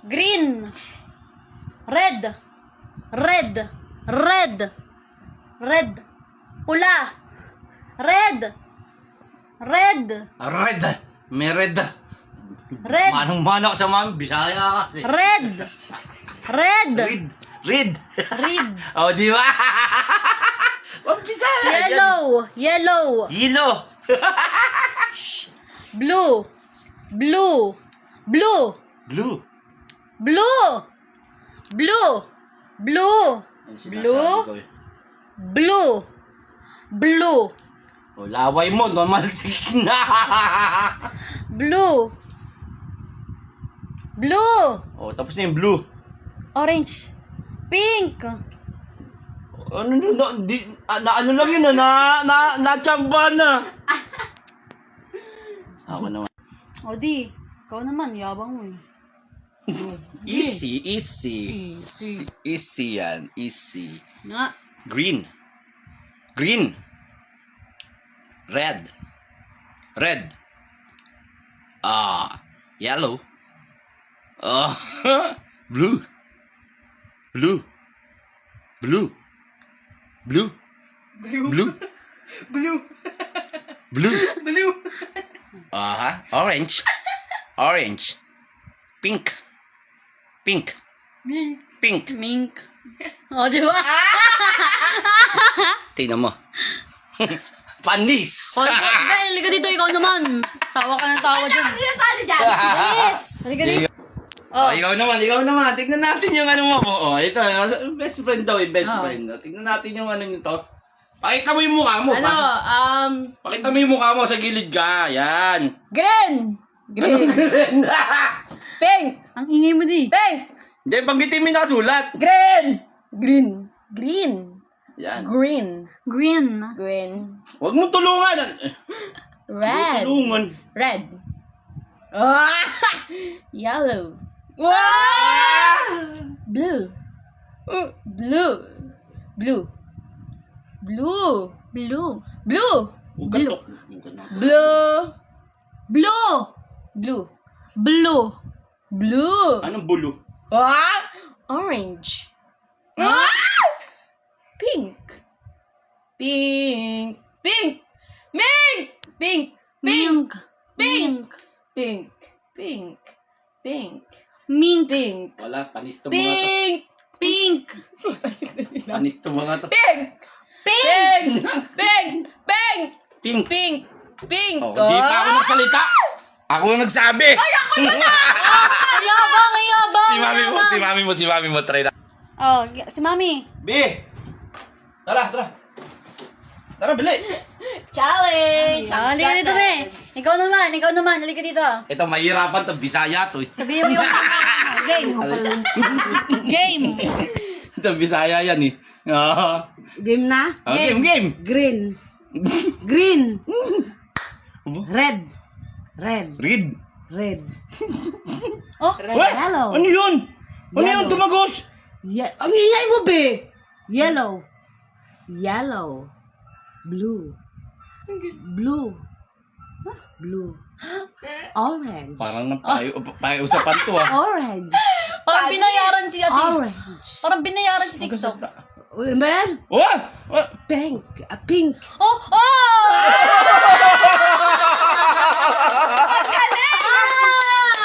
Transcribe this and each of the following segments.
Green. Red. Red. Red. Red. Pula. Red. Red. Red. May red. Red. Manang-mana ka sa mami. Bisaya kasi. Red. Red. Red. Red. Red. Oh, di ba? Wag Bisaya. Yellow. Yellow. Yellow. Blue. Blue. Blue. Blue. Blue. Blue. Blue. Blue. Blue. Blue. Oh, laway mo. Normal na. Blue. Blue. Oh, tapos na yung blue. Orange. Pink. Ano ano lang yun na-chamba na. Ako naman. O di, ikaw naman, yabang mo eh. Easy, easy. Easy. Easy yan, easy. Nga. Green. Green. Red. Red. Yellow. Blue. Blue. Blue. Blue. Blue. Blue. Blue. Blue. Orange. Orange. Pink. Pink. Mink. Pink. Mink. O, di ba? Tingnan mo. Panis. O, halika dito, ikaw naman. Tawa ka ng tawa dyan. Ano sali dyan? Yes! Halika dito. Oh, ikaw naman. Tignan natin yung ano mo. Oh, ito, best friend daw, best Oh. friend. Tignan natin yung ano nito. Pakita mo yung mukha mo. Ano, Pakita mo yung mukha mo sa gilid ka. Yan. green. Green. Pink. Ang ingay mo di. Pink. Hindi, banggitin mo yung nakasulat. Green. Green. Green. Yan. Green. Green. Green. Huwag mo tulungan. Red. Tulungan. Red. Yellow. Blue. Blue. Blue. Blue. Blue. Blue. Huwag ka to. Blue. Blue. Blue. Blue. Blue. Anong bulo? Orange. Pink. Pink. Pink. Pink. Pink. Pink. Pink. Pink. Pink. Pink. Mink. Pink. Wala, panis to mga to. Pink. Pink. Panis to mga to. Pink. Pink. Pink. Pink. Pink. Pink. Pink. Oh, hindi pa ako nagsalita. Ako ang nagsabi. Ayabang, ayabang. Si mami mo, try na. Oh, si mami. B! Tara. Tara, bili. Challenge. Halika dito, be. Ikaw naman. Halika dito. Ito, mahirapan to. Bisaya to. Sabihin mo yung game. Game. Ito, Bisaya yan eh. Game na? Game. Green. Green. Red. Red. Read. Red. Oh, Yellow. Ano yun? Ano yun? Yellow. Tumagos? Ang ingay mo, be. Yellow. Yellow. Blue. Blue. Blue. Orange. Parang usapan to ah. Orange. parang binayaran si Ate. Orange. Parang binayaran si TikTok. Man. Oh! Pink. Pink. Oh!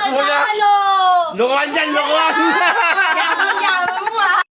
Wala. Talo! Lokohan dyan, lokohan!